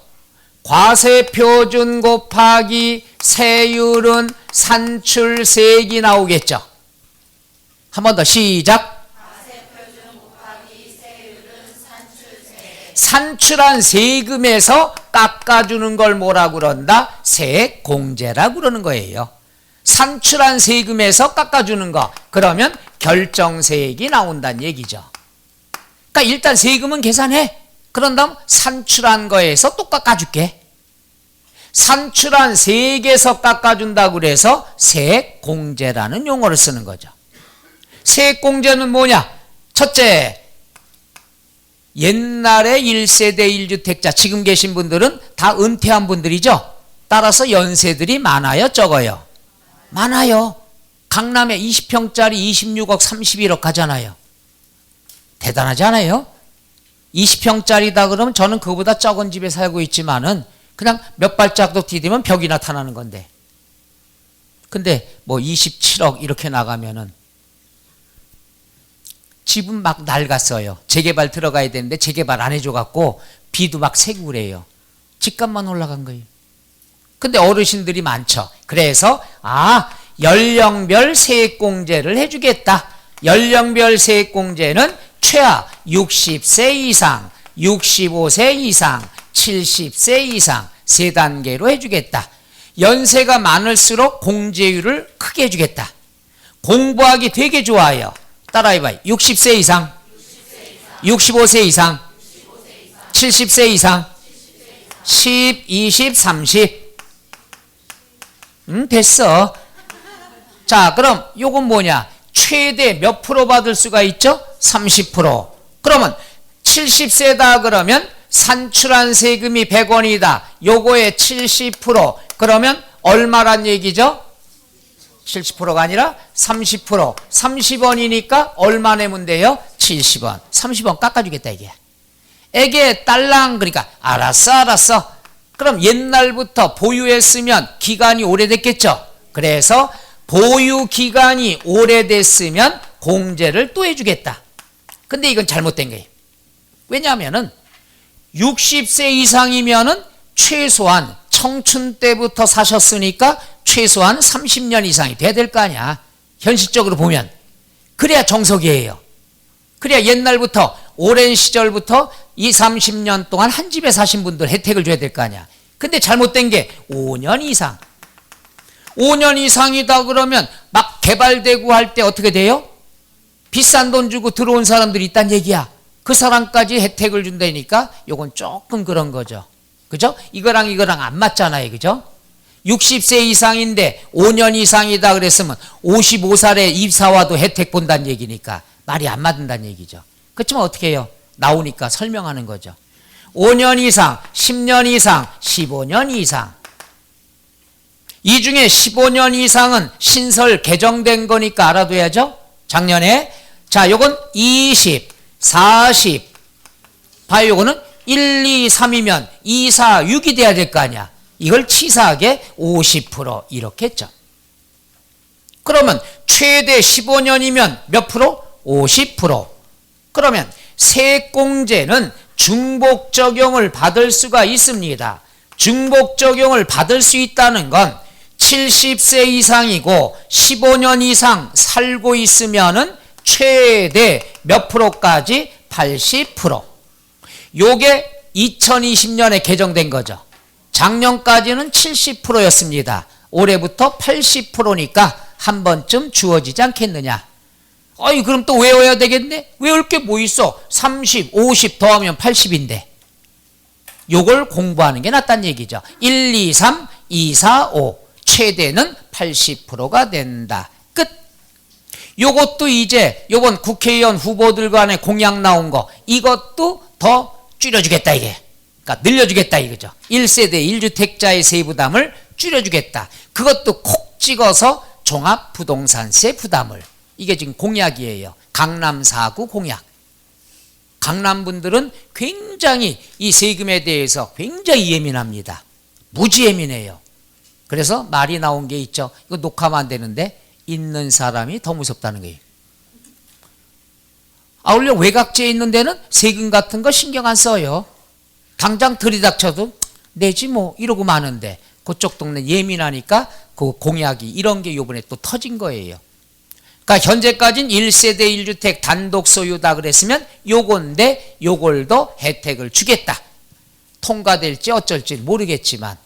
과세표준 곱하기 세율은 산출세액이 나오겠죠? 한 번 더 시작. 과세표준 곱하기 세율은 산출세액. 산출한 세금에서 깎아주는 걸 뭐라고 그런다? 세액공제라고 그러는 거예요. 산출한 세금에서 깎아주는 거. 그러면 결정세액이 나온다는 얘기죠. 그러니까 일단 세금은 계산해. 그런 다음 산출한 거에서 또 깎아줄게. 산출한 세액에서 깎아준다고 그래서 세액공제라는 용어를 쓰는 거죠. 세액공제는 뭐냐? 첫째, 옛날에 1세대 1주택자 지금 계신 분들은 다 은퇴한 분들이죠. 따라서 연세들이 많아요, 적어요? 많아요. 강남에 20평짜리 26억 31억 가잖아요. 대단하지 않아요? 20평짜리다 그러면 저는 그거보다 적은 집에 살고 있지만은 그냥 몇 발짝도 디디면 벽이 나타나는 건데. 근데 뭐 27억 이렇게 나가면은 집은 막 낡았어요. 재개발 들어가야 되는데 재개발 안 해줘갖고 비도 막 새고 그래요. 집값만 올라간 거예요. 근데 어르신들이 많죠. 그래서 연령별 세액공제를 해주겠다. 연령별 세액공제는 최하 60세 이상, 65세 이상, 70세 이상 세 단계로 해주겠다. 연세가 많을수록 공제율을 크게 해주겠다. 공부하기 되게 좋아요. 따라해봐요. 60세 이상, 65세 이상, 70세 이상, 10, 20, 30. 됐어. 자, 그럼 요건 뭐냐? 최대 몇 프로 받을 수가 있죠? 30%. 그러면 70세다 그러면 산출한 세금이 100원이다. 요거의 70%. 그러면 얼마란 얘기죠? 70%가 아니라 30%. 30원이니까 얼마 내면 돼요? 70원. 30원 깎아주겠다 이게. 에게 딸랑 그러니까 알았어. 그럼 옛날부터 보유했으면 기간이 오래됐겠죠? 그래서 보유 기간이 오래됐으면 공제를 또 해주겠다. 근데 이건 잘못된 거예요. 왜냐하면은 60세 이상이면은 최소한 청춘 때부터 사셨으니까 최소한 30년 이상이 돼야 될 거 아니야. 현실적으로 보면. 그래야 정석이에요. 그래야 옛날부터 오랜 시절부터 20, 30년 동안 한 집에 사신 분들 혜택을 줘야 될 거 아니야. 근데 잘못된 게 5년 이상. 5년 이상이다 그러면 막 개발되고 할 때 어떻게 돼요? 비싼 돈 주고 들어온 사람들이 있단 얘기야. 그 사람까지 혜택을 준다니까 요건 조금 그런 거죠. 그죠? 이거랑 안 맞잖아요. 그죠? 60세 이상인데 5년 이상이다 그랬으면 55살에 입사 와도 혜택 본다는 얘기니까 말이 안 맞는다는 얘기죠. 그렇지만 어떻게 해요? 나오니까 설명하는 거죠. 5년 이상, 10년 이상, 15년 이상. 이 중에 15년 이상은 신설 개정된 거니까 알아둬야죠. 작년에. 자, 요건 20, 40. 봐요. 요거는 1, 2, 3이면 2, 4, 6이 돼야 될 거 아니야. 이걸 치사하게 50% 이렇게 했죠. 그러면 최대 15년이면 몇 프로? 50%. 그러면 세액공제는 중복 적용을 받을 수가 있습니다. 중복 적용을 받을 수 있다는 건 70세 이상이고 15년 이상 살고 있으면은 최대 몇 프로까지? 80%. 요게 2020년에 개정된 거죠. 작년까지는 70%였습니다. 올해부터 80%니까 한 번쯤 주어지지 않겠느냐. 어이, 그럼 또 외워야 되겠네? 외울 게 뭐 있어? 30, 50 더하면 80인데. 요걸 공부하는 게 낫다는 얘기죠. 1, 2, 3, 2, 4, 5 최대는 80%가 된다. 끝. 요것도 이제 요번 국회의원 후보들 간에 공약 나온 거 이것도 더 줄여주겠다 이게. 그러니까 늘려주겠다 이거죠. 1세대 1주택자의 세부담을 줄여주겠다. 그것도 콕 찍어서 종합부동산세 부담을. 이게 지금 공약이에요. 강남 4구 공약. 강남 분들은 굉장히 이 세금에 대해서 굉장히 예민합니다. 무지 예민해요. 그래서 말이 나온 게 있죠. 이거 녹화하면 안 되는데 있는 사람이 더 무섭다는 거예요. 원래 외곽지에 있는 데는 세금 같은 거 신경 안 써요. 당장 들이닥쳐도 내지 뭐 이러고 마는데 그쪽 동네 예민하니까 그 공약이 이런 게 요번에 또 터진 거예요. 그러니까 현재까지는 1세대 1주택 단독 소유다 그랬으면 요건데 요걸 더 혜택을 주겠다. 통과될지 어쩔지 모르겠지만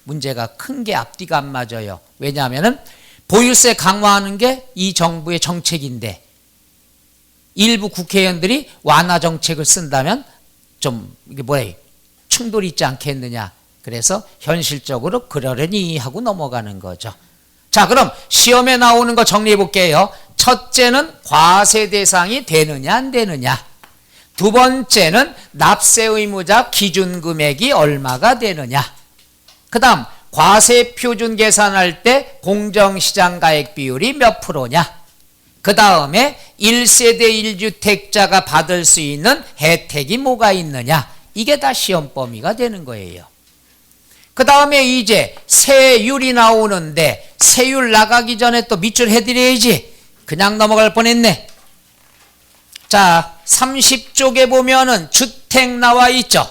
문제가 큰 게 앞뒤가 안 맞아요. 왜냐하면 보유세 강화하는 게 이 정부의 정책인데 일부 국회의원들이 완화 정책을 쓴다면 좀 이게 뭐예요? 충돌이 있지 않겠느냐. 그래서 현실적으로 그러려니 하고 넘어가는 거죠. 자, 그럼 시험에 나오는 거 정리해 볼게요. 첫째는 과세 대상이 되느냐 안 되느냐. 두 번째는 납세 의무자 기준 금액이 얼마가 되느냐. 그 다음 과세 표준 계산할 때 공정시장 가액 비율이 몇 프로냐. 그 다음에 1세대 1주택자가 받을 수 있는 혜택이 뭐가 있느냐. 이게 다 시험 범위가 되는 거예요. 그 다음에 이제 세율이 나오는데 세율 나가기 전에 또 밑줄 해드려야지. 그냥 넘어갈 뻔했네. 자, 30쪽에 보면은 주택 나와 있죠.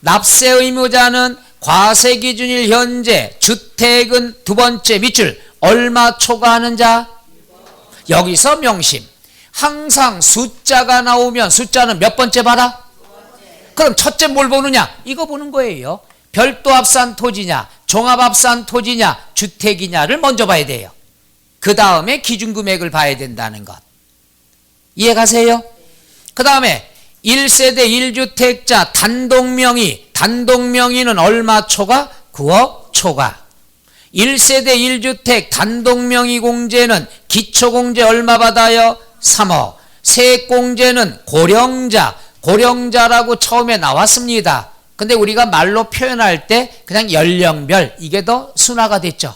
납세 의무자는 과세 기준일 현재 주택은 두 번째 밑줄 얼마 초과하는 자? 여기서 명심. 항상 숫자가 나오면 숫자는 몇 번째 봐라? 그럼 첫째 뭘 보느냐? 이거 보는 거예요. 별도 합산 토지냐, 종합 합산 토지냐, 주택이냐를 먼저 봐야 돼요. 그 다음에 기준금액을 봐야 된다는 것. 이해 가세요? 그 다음에 1세대 1주택자 단독명의, 단독명의는 얼마 초과? 9억 초과. 1세대 1주택 단독명의 공제는 기초공제 얼마 받아요? 3억. 세액공제는 고령자, 고령자라고 처음에 나왔습니다. 근데 우리가 말로 표현할 때 그냥 연령별 이게 더 순화가 됐죠.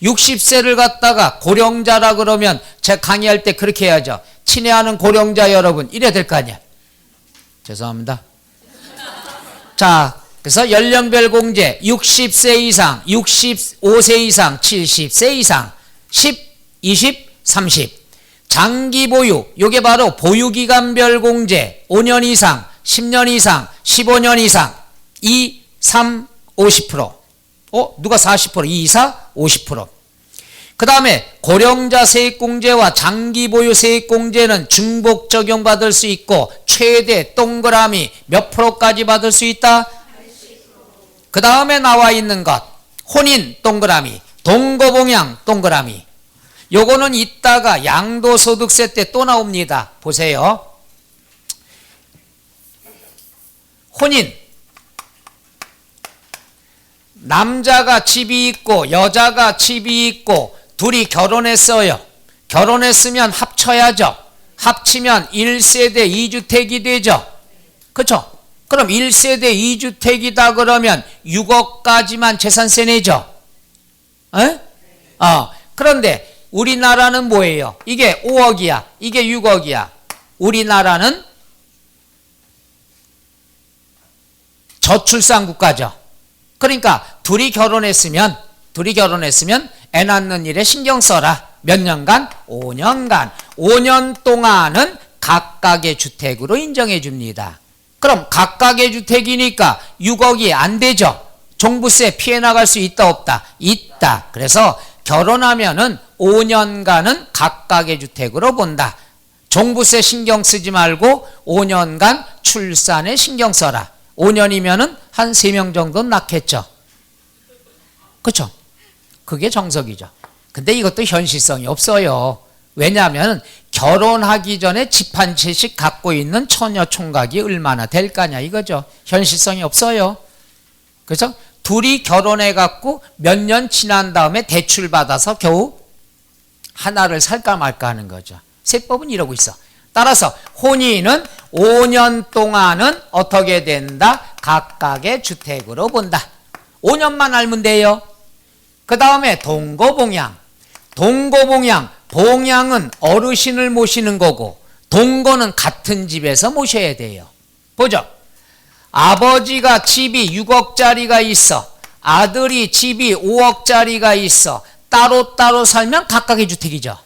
60세를 갖다가 고령자라 그러면 제가 강의할 때 그렇게 해야죠. 친애하는 고령자 여러분 이래야 될 거 아니야. 죄송합니다. 자, 그래서 연령별 공제 60세 이상, 65세 이상, 70세 이상, 10, 20, 30. 장기 보유, 요게 바로 보유기간별 공제 5년 이상, 10년 이상, 15년 이상. 2, 3, 50%. 누가 40%? 2, 4, 50%. 그 다음에 고령자 세액공제와 장기보유 세액공제는 중복 적용받을 수 있고 최대 동그라미 몇 프로까지 받을 수 있다? 그 다음에 나와 있는 것 혼인 동그라미, 동거봉양 동그라미. 요거는 이따가 양도소득세 때 또 나옵니다. 보세요. 혼인 남자가 집이 있고 여자가 집이 있고 둘이 결혼했어요. 결혼했으면 합쳐야죠. 합치면 1세대 2주택이 되죠. 그렇죠? 그럼 1세대 2주택이다 그러면 6억까지만 재산세 내죠. 에? 그런데 우리나라는 뭐예요? 이게 5억이야. 이게 6억이야. 우리나라는 저출산 국가죠. 그러니까 둘이 결혼했으면 애 낳는 일에 신경 써라. 몇 년간? 5년간. 5년 동안은 각각의 주택으로 인정해 줍니다. 그럼 각각의 주택이니까 6억이 안 되죠. 종부세 피해 나갈 수 있다 없다? 있다. 그래서 결혼하면은 5년간은 각각의 주택으로 본다. 종부세 신경 쓰지 말고 5년간 출산에 신경 써라. 5년이면은 한 3명 정도는 낳겠죠. 그렇죠? 그게 정석이죠. 근데 이것도 현실성이 없어요. 왜냐하면 결혼하기 전에 집 한 채씩 갖고 있는 처녀 총각이 얼마나 될까냐 이거죠. 현실성이 없어요. 그래서 둘이 결혼해 갖고 몇 년 지난 다음에 대출 받아서 겨우 하나를 살까 말까 하는 거죠. 세법은 이러고 있어. 따라서 혼인은 5년 동안은 어떻게 된다? 각각의 주택으로 본다. 5년만 알면 돼요. 그 다음에 동거봉양. 동거봉양, 봉양은 어르신을 모시는 거고 동거는 같은 집에서 모셔야 돼요. 보죠. 아버지가 집이 6억짜리가 있어. 아들이 집이 5억짜리가 있어. 따로따로 살면 각각의 주택이죠.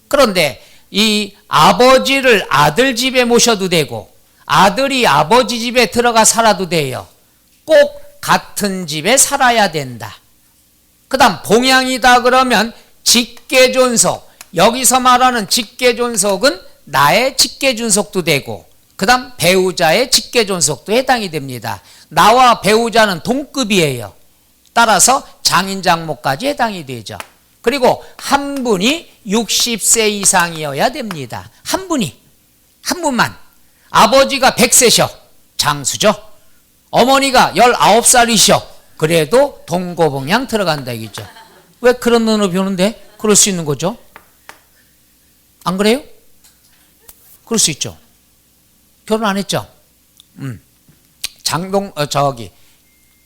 그런데 이 아버지를 아들 집에 모셔도 되고 아들이 아버지 집에 들어가 살아도 돼요. 꼭 같은 집에 살아야 된다. 그 다음 봉양이다 그러면 직계존속. 여기서 말하는 직계존속은 나의 직계존속도 되고 그 다음 배우자의 직계존속도 해당이 됩니다. 나와 배우자는 동급이에요. 따라서 장인장모까지 해당이 되죠. 그리고 한 분이 60세 이상이어야 됩니다. 한 분이. 한 분만. 아버지가 100세셔. 장수죠. 어머니가 19살이셔. 그래도 동거봉양 들어간다 이거죠. 왜 그런 눈으로 보는데? 그럴 수 있는 거죠. 안 그래요? 그럴 수 있죠. 결혼 안 했죠?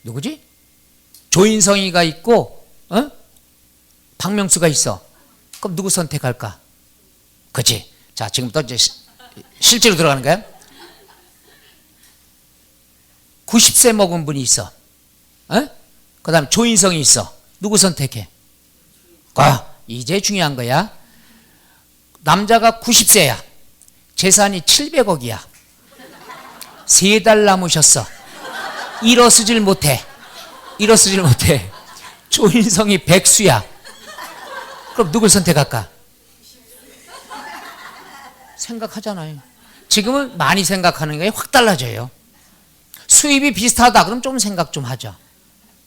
누구지? 조인성이가 있고, 박명수가 있어. 그럼 누구 선택할까? 그치? 자, 지금부터 이제 실제로 들어가는 거야? 90세 먹은 분이 있어. 그 다음 조인성이 있어. 누구 선택해? 이제 중요한 거야. 남자가 90세야. 재산이 700억이야. 3달 남으셨어. 일어서질 못해. 조인성이 백수야. 그럼 누굴 선택할까? 생각하잖아요. 지금은 많이 생각하는 게 확 달라져요. 수입이 비슷하다 그럼 좀 생각 좀 하죠.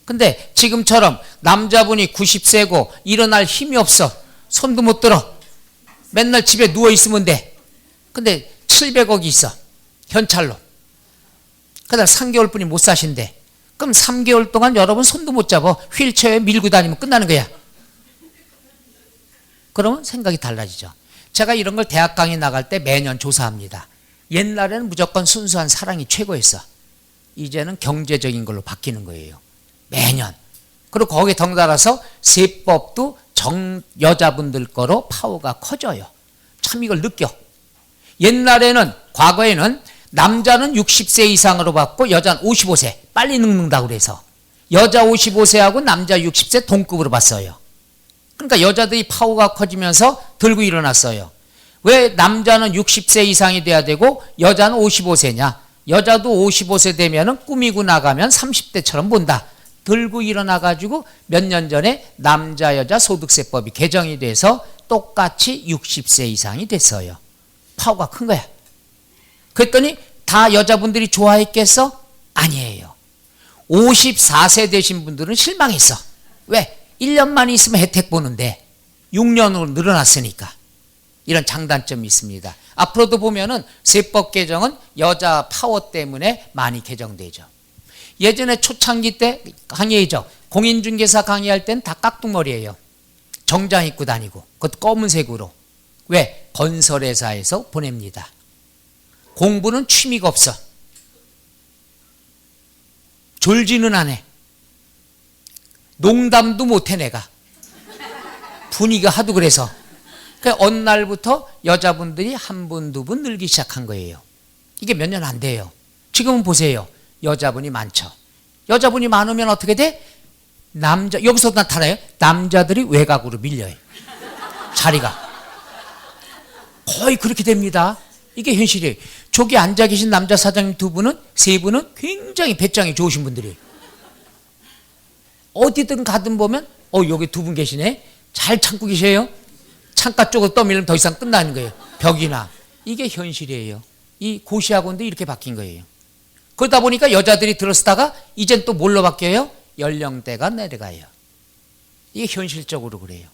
근데 지금처럼 남자분이 90세고 일어날 힘이 없어. 손도 못 들어. 맨날 집에 누워있으면 돼. 근데 700억이 있어. 현찰로. 그다음 3개월뿐이 못 사신대. 그럼 3개월 동안 여러분 손도 못 잡아. 휠체어에 밀고 다니면 끝나는 거야. 그러면 생각이 달라지죠. 제가 이런 걸 대학 강의 나갈 때 매년 조사합니다. 옛날에는 무조건 순수한 사랑이 최고였어. 이제는 경제적인 걸로 바뀌는 거예요. 매년. 그리고 거기에 덩달아서 세법도 여자분들 거로 파워가 커져요. 참 이걸 느껴. 옛날에는 과거에는 남자는 60세 이상으로 받고 여자는 55세 빨리 늙는다고 그래서 여자 55세하고 남자 60세 동급으로 봤어요. 그러니까 여자들이 파워가 커지면서 들고 일어났어요. 왜 남자는 60세 이상이 돼야 되고 여자는 55세냐? 여자도 55세 되면 꾸미고 나가면 30대처럼 본다. 들고 일어나가지고 몇 년 전에 남자 여자 소득세법이 개정이 돼서 똑같이 60세 이상이 됐어요. 파워가 큰 거야. 그랬더니 다 여자분들이 좋아했겠어? 아니에요. 54세 되신 분들은 실망했어. 왜? 1년만 있으면 혜택 보는데 6년으로 늘어났으니까. 이런 장단점이 있습니다. 앞으로도 보면은 세법 개정은 여자 파워 때문에 많이 개정되죠. 예전에 초창기 때 강의죠. 공인중개사 강의할 땐 다 깍두머리예요. 정장 입고 다니고 그것도 검은색으로. 왜? 건설회사에서 보냅니다. 공부는 취미가 없어. 졸지는 않아. 농담도 못해 내가. 분위기가 하도 그래서. 어느 날부터 여자분들이 한 분, 두 분 늘기 시작한 거예요. 이게 몇 년 안 돼요. 지금은 보세요. 여자분이 많죠. 여자분이 많으면 어떻게 돼? 여기서 나타나요. 남자들이 외곽으로 밀려요. 자리가. 거의 그렇게 됩니다. 이게 현실이에요. 저기 앉아 계신 남자 사장님 세 분은 굉장히 배짱이 좋으신 분들이에요. 어디든 가든 보면 여기 두 분 계시네. 잘 참고 계세요. 창가 쪽으로 떠밀면 더 이상 끝나는 거예요. 벽이나. 이게 현실이에요. 이 고시학원도 이렇게 바뀐 거예요. 그러다 보니까 여자들이 들어서다가 이젠 또 뭘로 바뀌어요? 연령대가 내려가요. 이게 현실적으로 그래요.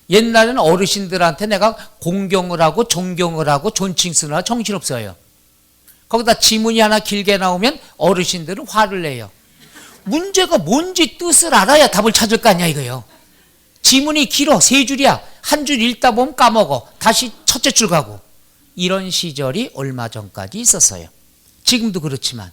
옛날에는 어르신들한테 내가 공경을 하고 존경을 하고 존칭 쓰느라 정신없어요. 거기다 지문이 하나 길게 나오면 어르신들은 화를 내요. 문제가 뭔지 뜻을 알아야 답을 찾을 거 아니야 이거요. 지문이 길어, 3줄이야. 한 줄 읽다 보면 까먹어. 다시 첫째 줄 가고. 이런 시절이 얼마 전까지 있었어요. 지금도 그렇지만.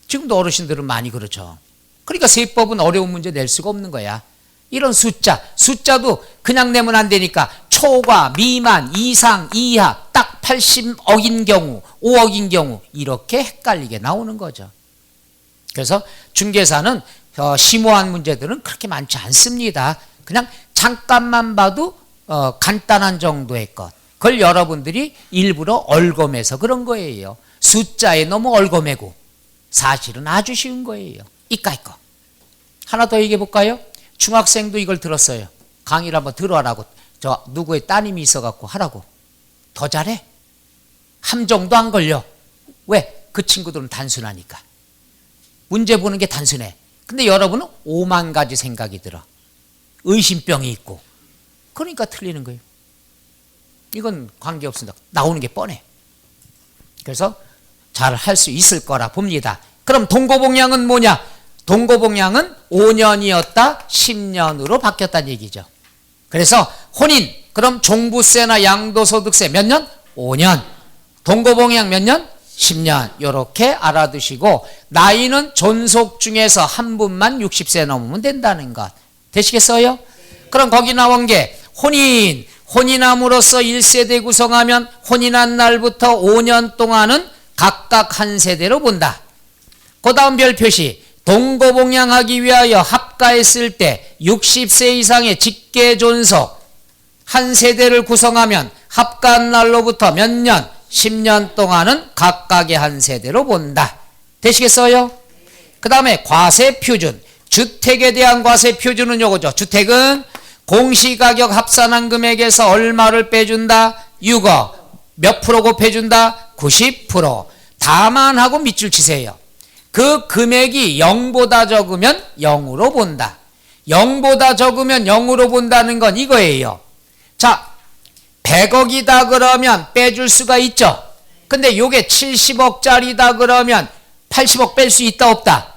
지금도 어르신들은 많이 그렇죠. 그러니까 세법은 어려운 문제 낼 수가 없는 거야. 이런 숫자도 그냥 내면 안 되니까 초과, 미만, 이상, 이하 딱 80억인 경우, 5억인 경우 이렇게 헷갈리게 나오는 거죠. 그래서 중개사는 심오한 문제들은 그렇게 많지 않습니다. 그냥 잠깐만 봐도 간단한 정도의 것. 그걸 여러분들이 일부러 얼검해서 그런 거예요. 숫자에 너무 얼검해고 사실은 아주 쉬운 거예요. 이까이 거. 하나 더 얘기해 볼까요? 중학생도 이걸 들었어요. 강의를 한번 들어라고. 저 누구의 따님이 있어갖고 하라고. 더 잘해. 함정도 안 걸려. 왜? 그 친구들은 단순하니까. 문제 보는 게 단순해. 근데 여러분은 5만 가지 생각이 들어. 의심병이 있고. 그러니까 틀리는 거예요. 이건 관계없습니다. 나오는 게 뻔해. 그래서 잘 할 수 있을 거라 봅니다. 그럼 동고봉양은 뭐냐? 동고봉양은 5년이었다 10년으로 바뀌었다는 얘기죠. 그래서 혼인, 그럼 종부세나 양도소득세 몇 년? 5년. 동고봉양 몇 년? 10년. 이렇게 알아두시고 나이는 존속 중에서 한 분만 60세 넘으면 된다는 것. 되시겠어요? 그럼 거기 나온 게 혼인, 혼인함으로써 1세대 구성하면 혼인한 날부터 5년 동안은 각각 한 세대로 본다. 그 다음 별표시 동고봉양하기 위하여 합가했을 때 60세 이상의 직계존속 한 세대를 구성하면 합가한 날로부터 몇 년? 10년 동안은 각각의 한 세대로 본다. 되시겠어요? 그 다음에 과세표준. 주택에 대한 과세표준은 요거죠. 주택은 공시가격 합산한 금액에서 얼마를 빼준다? 6억. 몇 프로 곱해준다? 90%. 다만 하고 밑줄 치세요. 그 금액이 0보다 적으면 0으로 본다. 0보다 적으면 0으로 본다는 건 이거예요. 자, 100억이다 그러면 빼줄 수가 있죠. 근데 요게 70억짜리다 그러면 80억 뺄 수 있다 없다?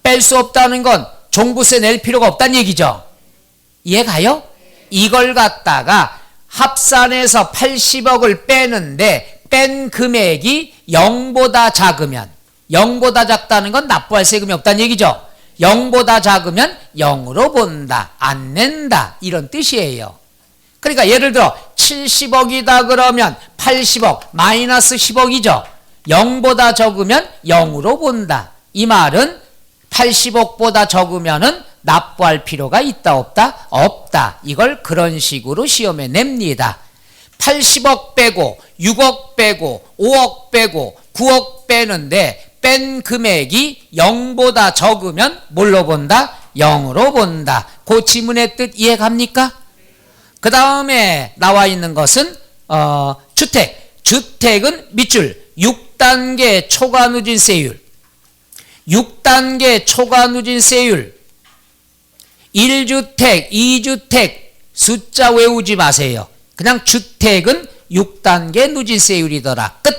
뺄 수 없다는 건 종부세 낼 필요가 없다는 얘기죠. 이해가요? 이걸 갖다가 합산해서 80억을 빼는데 뺀 금액이 0보다 작으면 0보다 작다는 건 납부할 세금이 없다는 얘기죠. 0보다 작으면 0으로 본다. 안 낸다. 이런 뜻이에요. 그러니까 예를 들어 70억이다 그러면 80억 마이너스 10억이죠. 0보다 적으면 0으로 본다. 이 말은 80억보다 적으면은 납부할 필요가 있다 없다? 없다. 이걸 그런 식으로 시험에 냅니다. 80억 빼고 6억 빼고 5억 빼고 9억 빼는데 뺀 금액이 0보다 적으면 뭘로 본다? 0으로 본다. 그 지문의 뜻 이해갑니까? 그 다음에 나와 있는 것은 주택. 주택은 밑줄 6단계 초과 누진세율. 6단계 초과 누진세율. 1주택, 2주택 숫자 외우지 마세요. 그냥 주택은 6단계 누진세율이더라. 끝.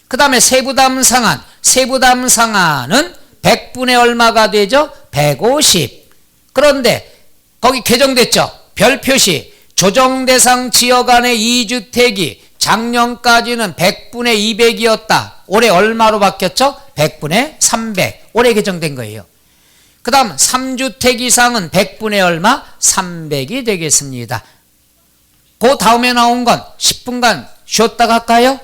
그 다음에 세부담상한. 세부담상한은 100분의 얼마가 되죠? 150. 그런데 거기 개정됐죠? 별표시 조정대상 지역 안의 2주택이 작년까지는 100분의 200이었다. 올해 얼마로 바뀌었죠? 100분의 300. 올해 개정된 거예요. 그 다음 3주택 이상은 100분의 얼마? 300이 되겠습니다. 그 다음에 나온 건 10분간 쉬었다 갈까요?